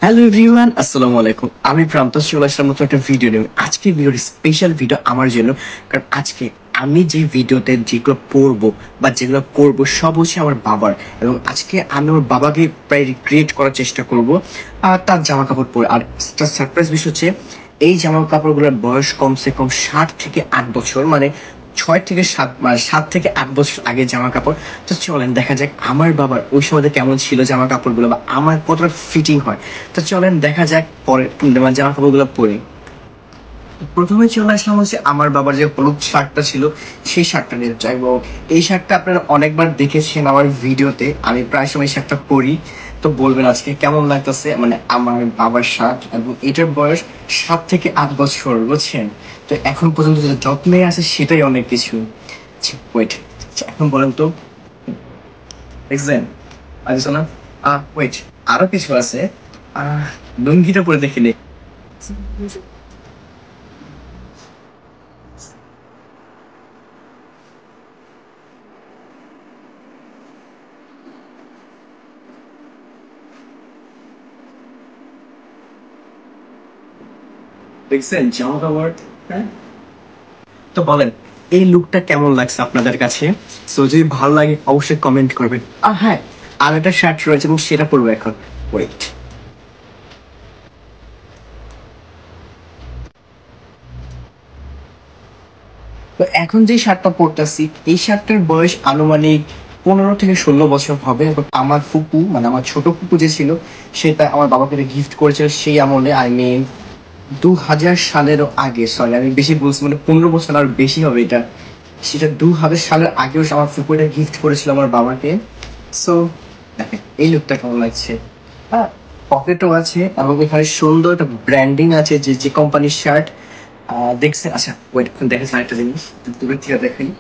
Hello everyone, আসসালামু আলাইকুম। আমি প্রান্ত চলে আসলাম নতুন একটা ভিডিও নিয়ে। আজকে ভিডিওর স্পেশাল ভিডিও আমার জন্য, কারণ আজকে আমি যে ভিডিওতে যেগুলো পড়বো বা যেগুলো করবো সব হচ্ছে আমার বাবার। এবং আজকে আমি আমার বাবাকে প্রায় রিক্রিয়েট করার চেষ্টা করব তার জামা কাপড় পরে। আর তার সারপ্রাইজ বিষয় হচ্ছে এই জামা কাপড়গুলোর বয়স কমসে কম 7 থেকে 8 বছর, মানে 6 থেকে 7 মাস, 7 থেকে 8 বছর আগে জামা কাপড়। তো চলেন দেখা যাক আমার বাবার ওই সময়তে কেমন ছিল জামা কাপড়গুলো বা আমার কতটা ফিটিং হয়। তো চলেন দেখা যাক পরে জামা কাপড়গুলো পরে। প্রথমে চলে আসলাম হচ্ছে আমার বাবার যে হলুদ শার্টটা ছিল সেই শার্টটা নিয়ে চাইবো। এই শার্টটা আপনারা অনেকবার দেখেছেন আমার ভিডিওতে, আমি প্রায় সময় শার্টটা পরি। তো বলবেন আজকে কেমন লাগতেছে, মানে আমার বাবার শার্ট, এবং এটার বয়স 7 থেকে 8 বছর, বুঝছেন? তো এখন পর্যন্ত যেটা যত্নে আছে সেটাই অনেক কিছু। ওয়েট, এখন বলেন তো, দেখছেন? আচ্ছা না, ওয়েট, আরো কিছু আছে। আহ লুঙ্গিটা পরে দেখি নেই। দেখছেন জামা কাপড়? হ্যাঁ, তো বলেন এই লুকটা কেমন লাগছে আপনাদের কাছে? সো যদি ভালো লাগে অবশ্যই কমেন্ট করবেন। হ্যাঁ, আর একটা শার্ট রয়েছে এবং সেটা পরবো এখন। ওয়েট, তো এখন যে শার্টটা পরতেছি এই শার্টটার বয়স আনুমানিক 15 থেকে 16 বছর হবে। এবং আমার ফুপু, মানে আমার ছোট ফুপু যে ছিল, সেটা আমার বাবাকে গিফট করেছিল সেই আমলে। আই মিন 2000 সালেরও আগে, সরি আমি বেশি বলছি, মানে 15 বছর আর বেশি হবে এটা। সেটা 2000 সালের আগেও আমার ফুপু এটা গিফট করেছিল আমার বাবাকে। সো দেখেন এই লুকটা কেমন লাগছে। হ্যাঁ, পকেটও আছে এবং এখানে সুন্দর একটা ব্র্যান্ডিং আছে, যে যে কোম্পানির শার্ট দেখছেন। আচ্ছা ওয়েট, দেখেন আরেকটা জিনিস, দূরের থেকে দেখাই।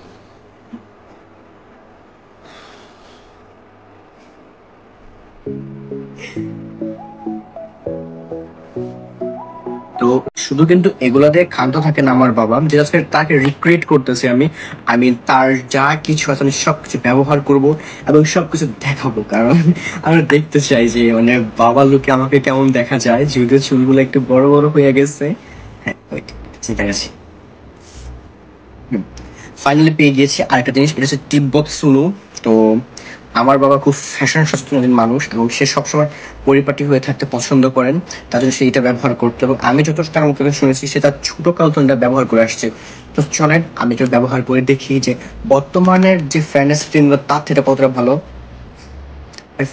তো শুধু কিন্তু এগুলা দিয়ে ক্ষান্ত থাকে না আমার বাবা, যে আজকে তাকে রিক্রিয়েট করতেছি আমি। আমি তার যা কিছু আছে আমি সবকিছু ব্যবহার করব এবং সবকিছু দেখাবো, কারণ আমি দেখতে চাই যে মানে বাবা লোকে আমাকে কেমন দেখা যায়, যদিও চুলগুলো একটু বড় বড় হয়ে গেছে। হ্যাঁ ওইট, ঠিক আছে। ফাইনালি পেয়ে গিয়েছি আরেকটা জিনিস, এটা হচ্ছে তিব্বত সুনু। তো আমার বাবা খুব ফ্যাশন সচেতন একজন মানুষ এবং সে সবসময় পরিপাটি হয়ে থাকতে পছন্দ করেন। তার জন্য সে এটা ব্যবহার করতো, এবং আমি যতটা তার মুখে শুনেছি সে তার ছোট কাল থেকে এটা ব্যবহার করে আসছে। তো চলেন আমি এটা ব্যবহার করে দেখি যে বর্তমানের যে ফ্যানের তার থেকে কতটা ভালো।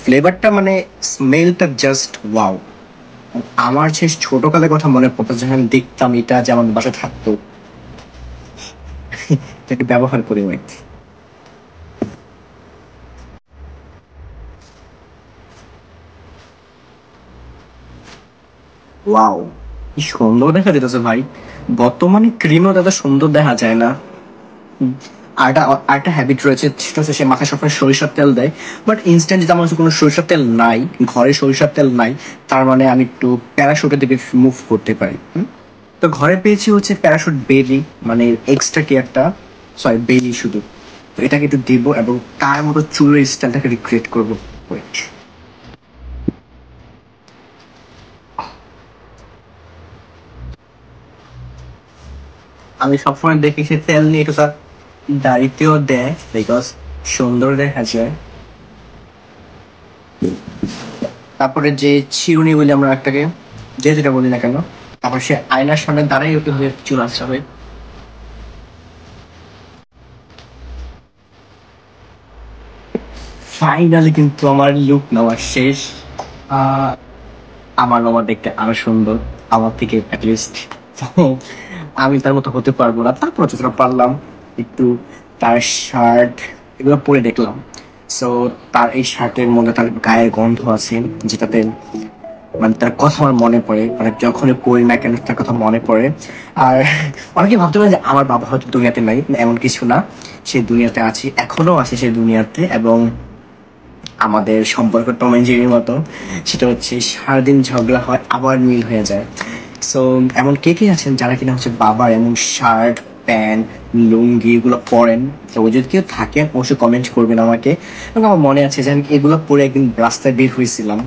ফ্লেভারটা মানে স্মেলটা জাস্ট ওয়াও। আমার সেই ছোটকালের কথা মনে পড়তো যখন আমি দেখতাম এটা, যেমন বাসায় থাকতো। এটাকে ব্যবহার করি আমি। ওয়াও, কি সুন্দর দেখা যেতেছে ভাই। বর্তমানে ক্রিমও এত সুন্দর দেখা যায় না। হুম। আরেকটা হ্যাবিট রয়েছে, সেটা হচ্ছে সে মাথায় সবসময় সরিষার তেল দেয়। বাট ইনস্ট্যান্ট যদি আমার কাছে কোনো সরিষার তেল নাই, ঘরে সরিষার তেল নাই, তার মানে আমি একটু প্যারাশুটের দিকে মুভ করতে পারি। তো ঘরে পেয়েছি হচ্ছে প্যারাশুট বেলি, মানে এক্সট্রা কেয়ারটা, সরি বেলি শুধু। তো এটাকে একটু দিব এবং তার মতো চুলের স্টাইলটাকে রিক্রিয়েট করবো। Wait, আমি সবসময় দেখি সে তেল নিয়ে একটু তার দাড়িতেও দেয়, বিকজ সুন্দর দেখা যায়। তারপরে যে চিরুনি বলি আমরা একটাকে, যে যেটা বলি না কেন, তারপর সে আয়নার সামনে দাঁড়াই ওকে হয়ে চুল আসতে। ফাইনালি কিন্তু আমার লুক নেওয়া শেষ। আহ, আমার বাবা দেখতে আরো সুন্দর আমার থেকে অ্যাটলিস্ট। আমি তার মতো হতে পারবো না, তারপর যতটা পারলাম একটু তার শার্ট এগুলো পরে দেখলাম। সো তার এই শার্টের মধ্যে তার গায়ের গন্ধ আছে, যেটাতে মানে তার কথা আমার মনে পড়ে, মানে যখনই পড়ি না কেন তার কথা মনে পড়ে। আর অনেকে ভাবতে পারে যে আমার বাবা হয়তো দুনিয়াতে নাই, এমন কিছু না। সে দুনিয়াতে আছে, এখনো আছে সে দুনিয়াতে। এবং আমাদের সম্পর্ক টম এন্ড জেরির মতো, সেটা হচ্ছে সারাদিন ঝগড়া হয় আবার মিল হয়ে যায়। সো এমন কে কে আছেন যারা কিনা হচ্ছে বাবার এমন শার্ট, প্যান্ট, লুঙ্গি এগুলো পরেন? তো যদি কেউ থাকেন অবশ্যই কমেন্ট করবেন আমাকে। এবং আমার মনে আছে যে আমি এগুলো পরে একদিন রাস্তায় বের হয়েছিলাম।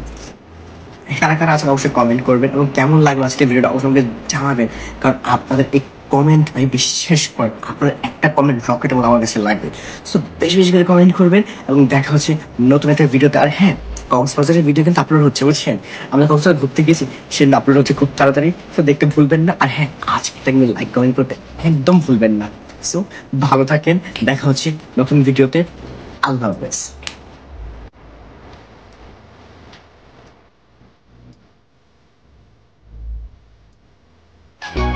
কারা কারা আছেন অবশ্যই কমেন্ট করবেন, এবং কেমন লাগলো আজকে ভিডিওটা অবশ্যই আমাকে জানাবেন। কারণ আপনাদের এই কমেন্ট আমি বিশ্বাস করেন, আপনার একটা কমেন্ট রকেটের মতো আমার কাছে লাগবে। সো বেশি বেশি করে কমেন্ট করবেন, এবং দেখা হচ্ছে নতুন একটা ভিডিওতে। আর হ্যাঁ, কক্সবাজারের ভিডিও কিন্তু আপলোড হচ্ছে, বুঝছেন? আমরা কক্সবাজার ঘুরতে গেছি, সেটা আপলোড হচ্ছে খুব তাড়াতাড়ি। তো দেখতে ভুলবেন না। আর হ্যাঁ, আজকে কিন্তু লাইক কমেন্ট করতে একদম ভুলবেন না। সো ভালো থাকেন, দেখা হচ্ছে নতুন ভিডিওতে। আল্লাহ হাফেজ।